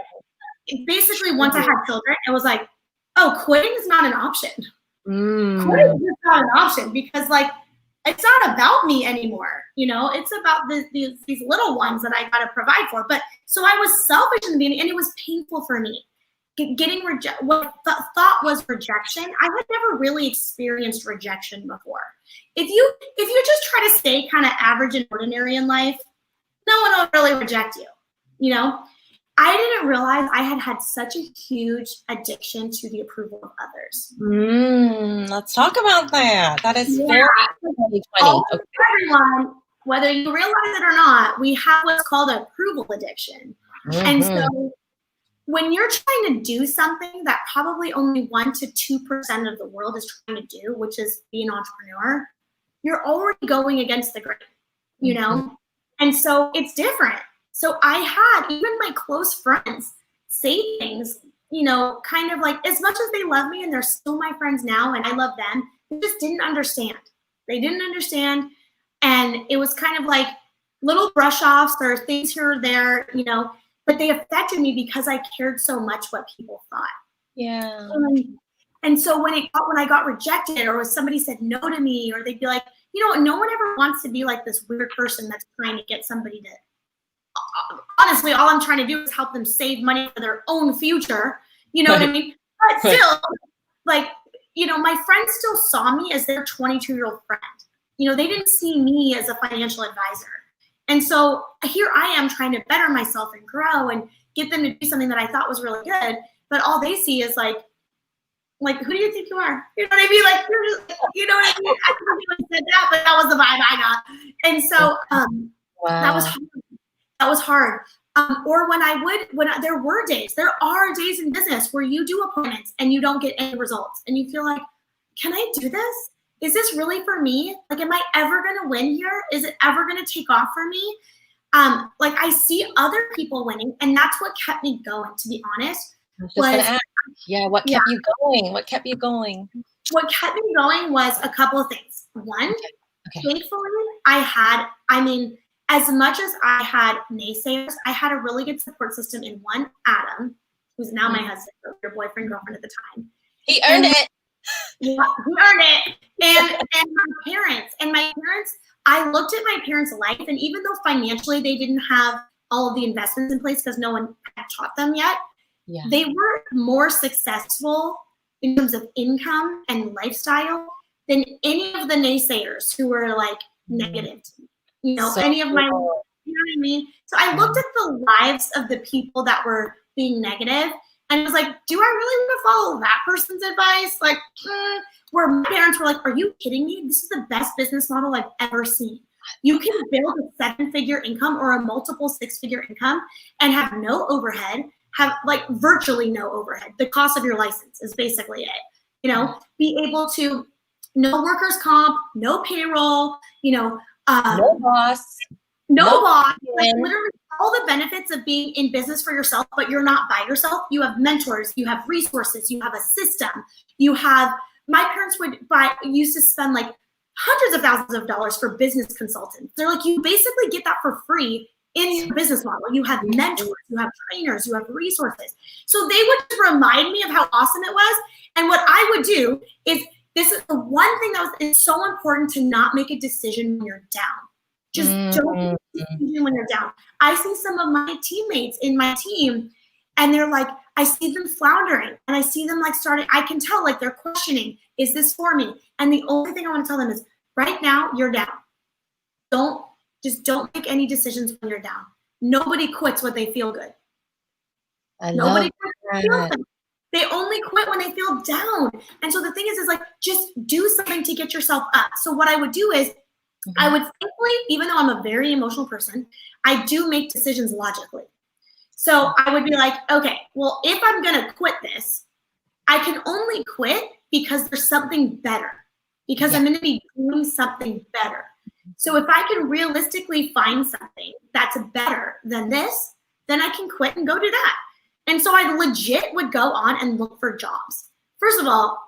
S2: basically once I had children, it was like, oh, quitting is not an option. Quitting is not an option because like, it's not about me anymore. It's about these little ones that I got to provide for. But so I was selfish in the beginning and it was painful for me. Getting what thought was rejection. I had never really experienced rejection before. If you just try to stay kind of average and ordinary in life, no one will really reject you. I didn't realize I had such a huge addiction to the approval of others.
S1: Let's talk about that. That is very 2020.
S2: Everyone, whether you realize it or not, we have what's called approval addiction. And so when you're trying to do something that probably only 1 to 2% of the world is trying to do, which is be an entrepreneur, you're already going against the grain, And so it's different. So I had even my close friends say things, kind of like, as much as they love me and they're still my friends now and I love them, they just didn't understand. They didn't understand. And it was kind of like little brush offs or things here or there, but they affected me because I cared so much what people thought.
S1: Yeah.
S2: And so when I got rejected or when somebody said no to me, or they'd be like, no one ever wants to be like this weird person that's trying to get somebody to, honestly, all I'm trying to do is help them save money for their own future. You know what I mean? But still, like, my friends still saw me as their 22-year-old friend. They didn't see me as a financial advisor. And so here I am trying to better myself and grow and get them to do something that I thought was really good. But all they see is like, who do you think you are? You know what I mean? Like, you're just, you know what I mean? I don't even said that, but that was the vibe I got. And so that was hard. That was hard. Or there are days in business where you do appointments and you don't get any results. And you feel like, can I do this? Is this really for me? Like, am I ever going to win here? Is it ever going to take off for me? Like, I see other people winning, and that's what kept me going, to be honest.
S1: What kept you going? What kept you going?
S2: What kept me going was a couple of things. One, thankfully, as much as I had naysayers, I had a really good support system in one, Adam, who's now my husband, your boyfriend, girlfriend at the time.
S1: He earned it.
S2: Yeah, he earned it. And my parents, I looked at my parents' life, and even though financially they didn't have all of the investments in place because no one had taught them yet, they were more successful in terms of income and lifestyle than any of the naysayers who were like negative. Any of my You know what I mean? So I looked at the lives of the people that were being negative, and I was like, do I really want to follow that person's advice? Like, where my parents were like, are you kidding me? This is the best business model I've ever seen. You can build a 7-figure income or a multiple 6-figure income and have no overhead, have like virtually no overhead. The cost of your license is basically it. You know, be able to no workers' comp, no payroll, you know,
S1: no boss.
S2: No boss. Like literally all the benefits of being in business for yourself, but you're not by yourself. You have mentors, you have resources, you have a system. You have, my parents used to spend like hundreds of thousands of dollars for business consultants. They're like, you basically get that for free in your business model. You have mentors, you have trainers, you have resources. So they would remind me of how awesome it was. And what I would do is, this is the one thing that is so important, to not make a decision when you're down. Just don't make a decision when you're down. I see some of my teammates in my team, and they're like, I see them floundering, and I see them like starting, I can tell like they're questioning, is this for me? And the only thing I want to tell them is, right now you're down. Don't make any decisions when you're down. Nobody quits when they feel good. Nobody quits when they feel good. They only quit when they feel down. And so the thing is like, just do something to get yourself up. So what I would do is, I would simply, even though I'm a very emotional person, I do make decisions logically. So I would be like, okay, well, if I'm going to quit this, I can only quit because there's something better, because I'm going to be doing something better. So if I can realistically find something that's better than this, then I can quit and go do that. And so I legit would go on and look for jobs. First of all,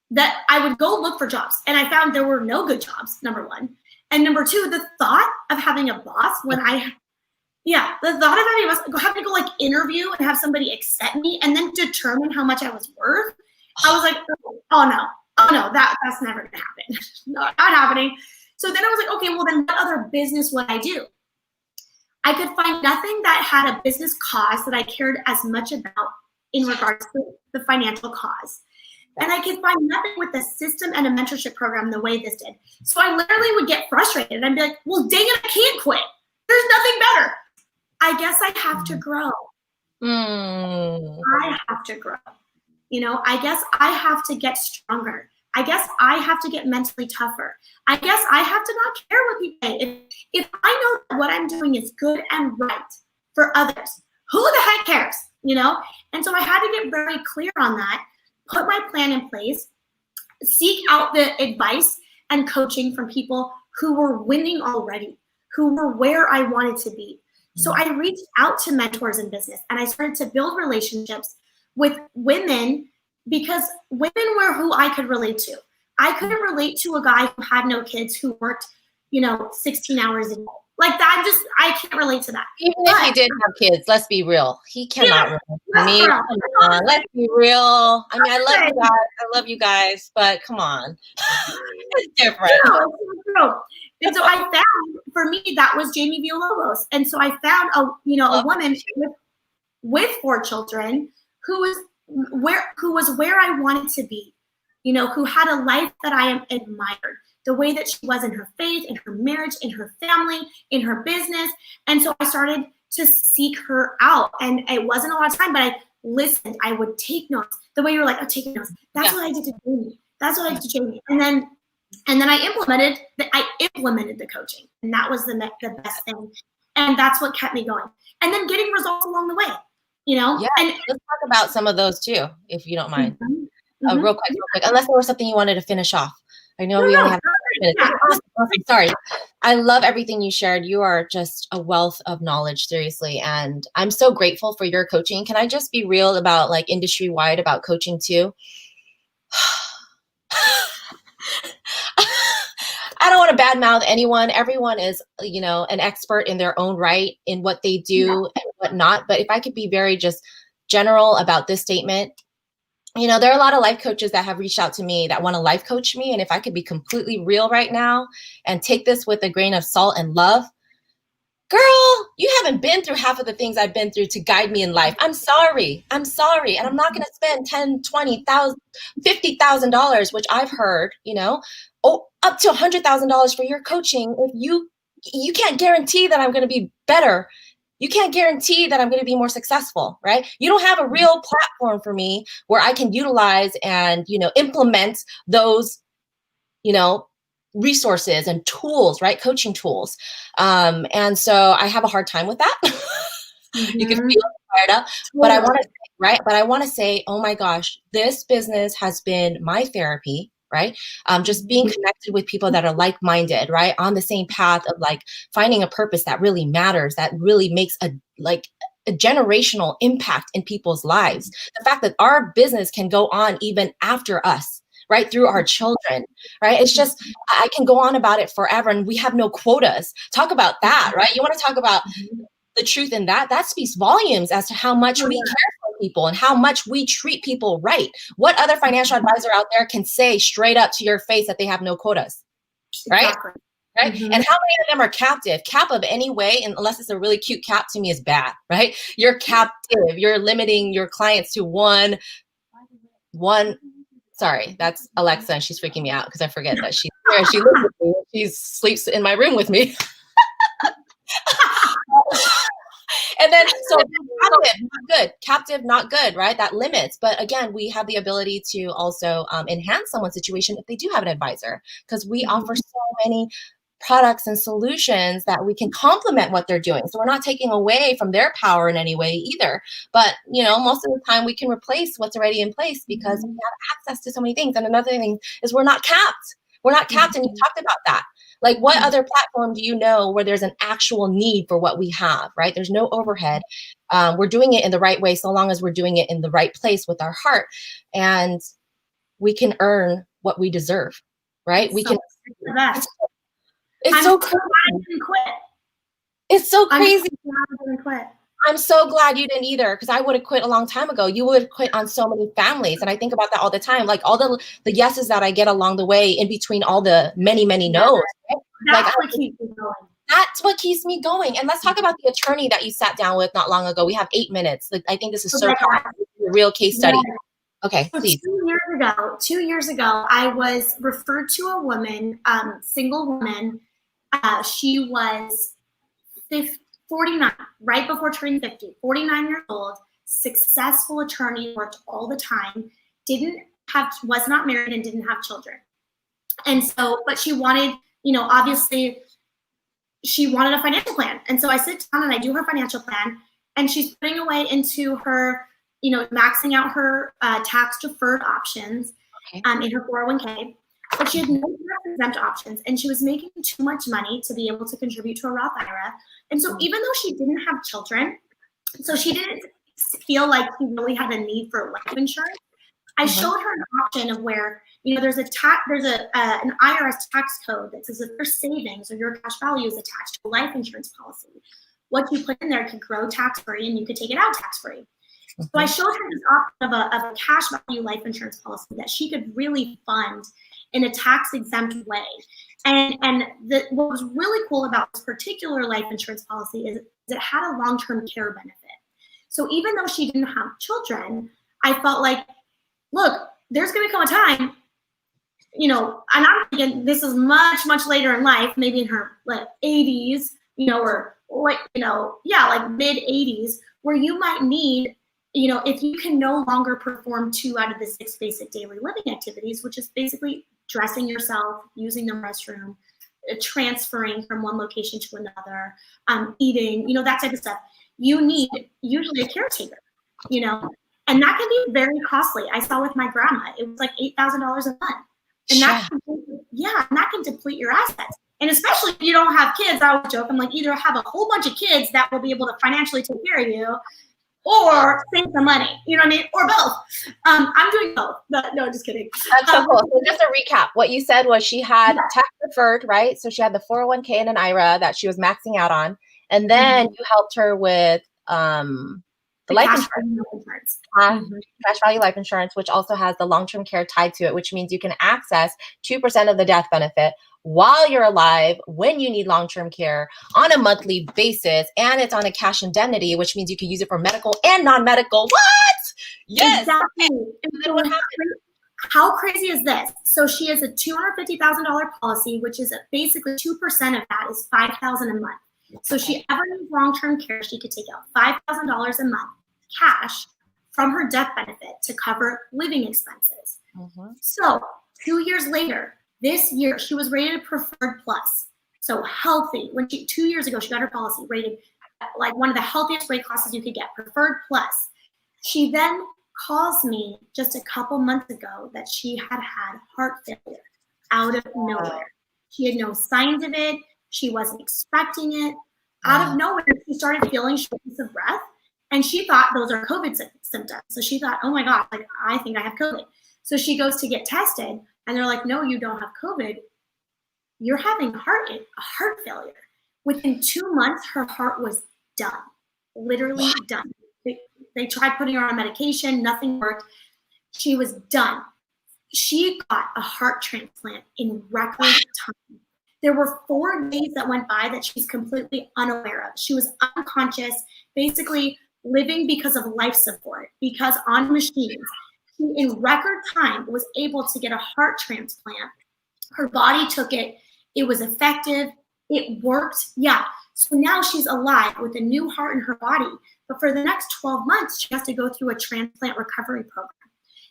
S2: that I would go look for jobs, and I found there were no good jobs, number one. And number two, the thought of having a boss having to go like interview and have somebody accept me and then determine how much I was worth. I was like, oh no, that's never gonna happen. Not happening. So then I was like, okay, well then what other business would I do? I could find nothing that had a business cause that I cared as much about in regards to the financial cause. And I could find nothing with a system and a mentorship program the way this did. So I literally would get frustrated and I'd be like, well, dang it, I can't quit. There's nothing better. I guess I have to grow. I have to grow. You know, I guess I have to get stronger. I guess I have to get mentally tougher. I guess I have to not care what people say. If I know that what I'm doing is good and right for others, who the heck cares? You know? And so I had to get very clear on that, put my plan in place, seek out the advice and coaching from people who were winning already, who were where I wanted to be. So I reached out to mentors in business, and I started to build relationships with women, because women were who I could relate to. I couldn't relate to a guy who had no kids, who worked, 16 hours a day. Like that, I can't relate to that.
S1: Even if he did have kids, let's be real. He cannot relate to me. Come on, let's be real. I mean, I love you guys, but come on. It's different.
S2: No, it's true. And so I found, for me, that was Jamie Villalobos. And so I found a woman with 4 children who was where I wanted to be, who had a life that I admired, the way that she was in her faith, in her marriage, in her family, in her business. And so I started to seek her out. And it wasn't a lot of time, but I listened. I would take notes. The way you were like, oh, taking notes. That's what I did to Jamie. That's what I did to Jamie. And then I implemented the coaching. And that was the best thing. And that's what kept me going. And then getting results along the way, Yeah.
S1: And let's talk about some of those too, if you don't mind. Real quick. Unless there was something you wanted to finish off. I know we only have 5 minutes. Awesome. Sorry. I love everything you shared. You are just a wealth of knowledge, seriously. And I'm so grateful for your coaching. Can I just be real about like industry-wide about coaching too? I don't want to badmouth anyone. Everyone is, an expert in their own right in what they do and whatnot. But if I could be very just general about this statement, there are a lot of life coaches that have reached out to me that want to life coach me. And if I could be completely real right now and take this with a grain of salt and love, girl, you haven't been through half of the things I've been through to guide me in life. I'm sorry. And I'm not going to spend $10,000, $20,000, $50,000, which I've heard, up to $100,000 for your coaching if you you can't guarantee that I'm going to be better. You can't guarantee that I'm going to be more successful, right? You don't have a real platform for me where I can utilize and, implement those, resources and tools, right? Coaching tools. And so I have a hard time with that. You can feel fired up, but I want to say, right? But I want to say, oh my gosh, this business has been my therapy, right? Just being connected with people that are like-minded, right? On the same path of like finding a purpose that really matters, that really makes a generational impact in people's lives. The fact that our business can go on even after us, right? Through our children, right? It's just, I can go on about it forever and we have no quotas. Talk about that, right? You want to talk about the truth in that speaks volumes as to how much we care for people and how much we treat people right. What other financial advisor out there can say straight up to your face that they have no quotas, right?
S2: Exactly.
S1: Right. And how many of them are captive? Cap of any way, unless it's a really cute cap, to me is bad, right? You're captive. You're limiting your clients to one. Sorry, that's Alexa, and she's freaking me out because I forget that she's there. She lives with me. She sleeps in my room with me. And then, so captive, not good, right? That limits. But again, we have the ability to also enhance someone's situation if they do have an advisor, because we offer so many products and solutions that we can complement what they're doing. So we're not taking away from their power in any way either. But, most of the time we can replace what's already in place because we have access to so many things. And another thing is we're not capped. We're not capped. And you talked about that. Like, what other platform do you know where there's an actual need for what we have, right? There's no overhead. We're doing it in the right way, so long as we're doing it in the right place with our heart. And we can earn what we deserve, right? We can. It's so crazy. It's so crazy. I'm so glad you didn't either, because I would have quit a long time ago. You would have quit on so many families. And I think about that all the time. Like all the yeses that I get along the way in between all the many, many no's. Right?
S2: That's what keeps me going.
S1: That's what keeps me going. And let's talk about the attorney that you sat down with not long ago. We have 8 minutes. Like, I think this is so powerful. A real case study. Yeah. Okay,
S2: so
S1: please.
S2: 2 years ago, I was referred to a woman, single woman. She was 49, right before turning 50, 49 years old, successful attorney, worked all the time, was not married and didn't have children. And so, but she wanted, obviously she wanted a financial plan. And so I sit down and I do her financial plan, and she's putting away into her, maxing out her tax deferred options in her 401k. But she had no tax-exempt options, and she was making too much money to be able to contribute to a Roth IRA. And so even though she didn't have children, so she didn't feel like she really had a need for life insurance, I showed her an option of where, there's an IRS tax code that says if your savings or your cash value is attached to a life insurance policy, what you put in there could grow tax-free and you could take it out tax-free. So I showed her this option of a cash value life insurance policy that she could really fund in a tax-exempt way. And what was really cool about this particular life insurance policy is it had a long-term care benefit. So even though she didn't have children, I felt like, look, there's going to come a time, and I'm thinking this is much, much later in life, maybe in her 80s, or like mid 80s, where you might need, if you can no longer perform 2 out of the 6 basic daily living activities, which is basically dressing yourself, using the restroom, transferring from one location to another, eating, that type of stuff. You need usually a caretaker, and that can be very costly. I saw with my grandma, it was like $8,000 a month. And that can deplete your assets. And especially if you don't have kids, I always joke, I'm like, either have a whole bunch of kids that will be able to financially take care of you, or save some money, you know what I mean? Or both. I'm doing both. No, just kidding.
S1: That's so cool. So just to recap, what you said was she had tax deferred, right? So she had the 401k and an IRA that she was maxing out on. And then you helped her with the life insurance. Cash value life insurance, which also has the long-term care tied to it, which means you can access 2% of the death benefit while you're alive when you need long-term care on a monthly basis. And it's on a cash indemnity, which means you can use it for medical and non-medical. What? Yes.
S2: Exactly.
S1: And then what happened?
S2: How crazy is this? So she has a $250,000 policy, which is basically 2% of that is $5,000 a month. So if she ever needs long-term care, she could take out $5,000 a month cash from her death benefit to cover living expenses. So 2 years later, this year, she was rated Preferred Plus. So healthy. 2 years ago, she got her policy rated like one of the healthiest rate classes you could get, Preferred Plus. She then calls me just a couple months ago that she had heart failure out of nowhere. She had no signs of it. She wasn't expecting it. Out of nowhere, she started feeling shortness of breath, and she thought those are COVID symptoms. So she thought, oh my God, like I think I have COVID. So she goes to get tested, and they're like, no, you don't have COVID. You're having heart failure. Within 2 months, her heart was done, literally done. They tried putting her on medication, nothing worked. She was done. She got a heart transplant in record time. There were 4 days that went by that she's completely unaware of. She was unconscious, basically living because of life support, because on machines. She, in record time, was able to get a heart transplant. Her body took it. It was effective. It worked. Yeah. So now she's alive with a new heart in her body. But for the next 12 months, she has to go through a transplant recovery program.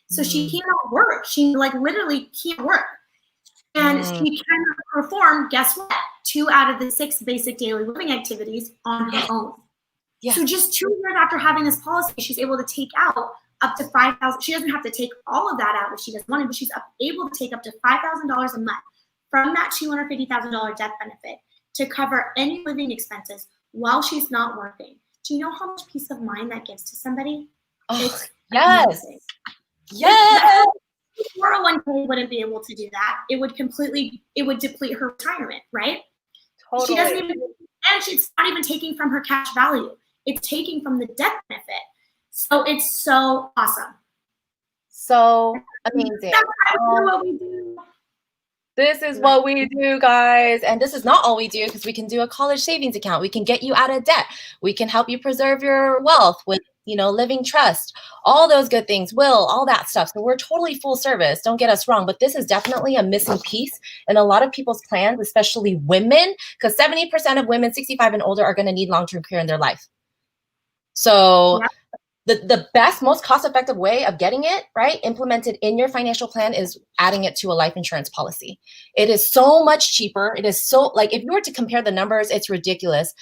S2: So she cannot work. She like literally can't work. And she cannot perform, guess what? 2 out of the 6 basic daily living activities on her own. So just 2 years after having this policy, she's able to take out up to $5,000. She doesn't have to take all of that out if she doesn't want it, but she's able to take up to $5,000 a month from that $250,000 death benefit to cover any living expenses while she's not working. Do you know how much peace of mind that gives to somebody?
S1: Oh, yes. Amazing. Yes.
S2: 401k wouldn't be able to do that. It would deplete her retirement, right?
S1: Totally.
S2: She doesn't even, and she's not even taking from her cash value. It's taking from the death benefit. So it's so awesome.
S1: So amazing.
S2: That's what we do.
S1: This is what we do, guys. And this is not all we do, because we can do a college savings account. We can get you out of debt. We can help you preserve your wealth with, living trust, all those good things, will, all that stuff. So we're totally full service. Don't get us wrong. But this is definitely a missing piece in a lot of people's plans, especially women, because 70% of women 65 and older are going to need long-term care in their life. So the best, most cost-effective way of getting it, right, implemented in your financial plan is adding it to a life insurance policy. It is so much cheaper. It is so, like, if you were to compare the numbers, it's ridiculous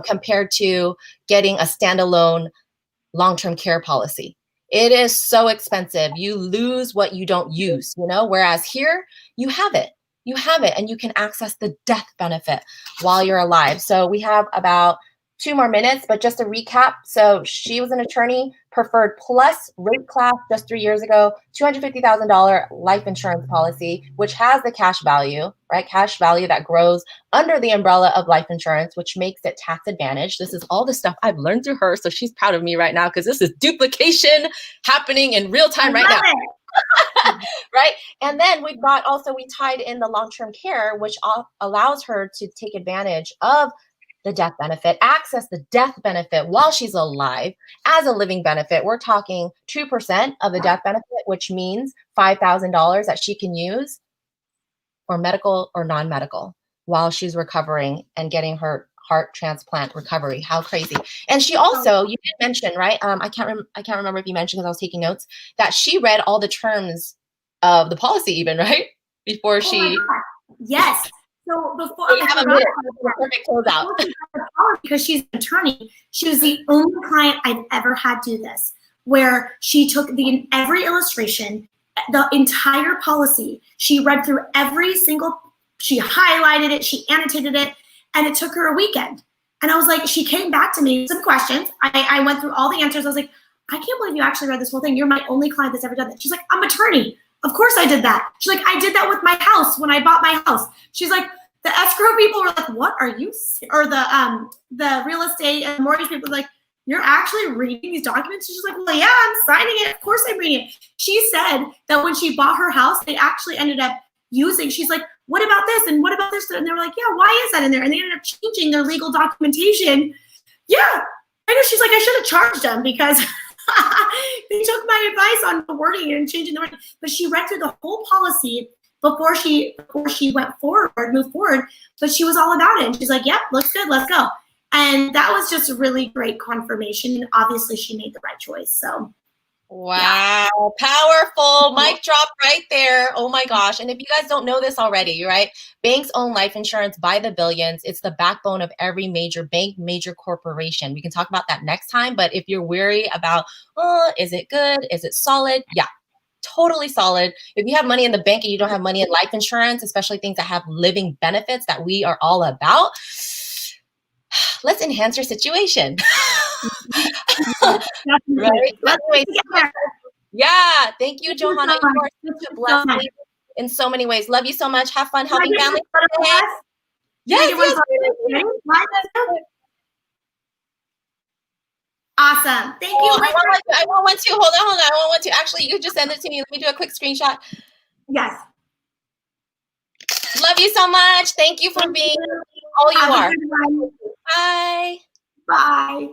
S1: compared to getting a standalone long-term care policy. It is so expensive. You lose what you don't use, whereas here you have it. You have it, and you can access the death benefit while you're alive. So we have about 2 more minutes, but just to recap. So she was an attorney, Preferred Plus rate class just 3 years ago, $250,000 life insurance policy, which has the cash value, right? Cash value that grows under the umbrella of life insurance, which makes it tax advantage. This is all the stuff I've learned through her. So she's proud of me right now, because this is duplication happening in real time right now. Right. And then we tied in the long-term care, which allows her to take advantage of the death benefit, access the death benefit while she's alive as a living benefit. We're talking 2% of the death benefit, which means $5,000 that she can use for medical or non-medical while she's recovering and getting her heart transplant recovery. How crazy. And she also, you did mention, right? I can't remember if you mentioned, because I was taking notes, that she read all the terms of the policy even, right? Before she.
S2: Yes. So before
S1: perfect closeout.
S2: Because she's an attorney, she was the only client I've ever had do this, where she took every illustration, the entire policy, she read through every single, she highlighted it, she annotated it, and it took her a weekend. And I was like, she came back to me with some questions. I went through all the answers. I was like, I can't believe you actually read this whole thing. You're my only client that's ever done that. She's like, I'm an attorney. Of course I did that. She's like, I did that with my house when I bought my house. She's like, the escrow people were like, what are you, or the real estate and mortgage people were like, you're actually reading these documents? She's like, well, yeah, I'm signing it. Of course I'm reading it. She said that when she bought her house, they actually ended up she's like, what about this? And what about this? And they were like, yeah, why is that in there? And they ended up changing their legal documentation. Yeah, I know. She's like, I should have charged them, because They took my advice on the wording and changing the wording, but she read through the whole policy before she moved forward. But she was all about it, and she's like, "Yep, looks good, let's go." And that was just a really great confirmation. And obviously, she made the right choice. So.
S1: Wow, powerful mic drop right there. Oh my gosh. And if you guys don't know this already, right? Banks own life insurance by the billions. It's the backbone of every major bank, major corporation. We can talk about that next time. But if you're weary about, oh, is it good? Is it solid? Yeah, totally solid. If you have money in the bank and you don't have money in life insurance, especially things that have living benefits that we are all about, let's enhance your situation. Right? Anyway, yeah. Thank you, Johanna. You are such a blessing in so many ways. Love you so much. Have fun helping families. Yes.
S2: Awesome. Thank you.
S1: I want one too. Hold on. I want one too. Actually, you just send it to me. Let me do a quick screenshot.
S2: Yes.
S1: Love you so much. Thank you for being all you are. Bye.
S2: Bye.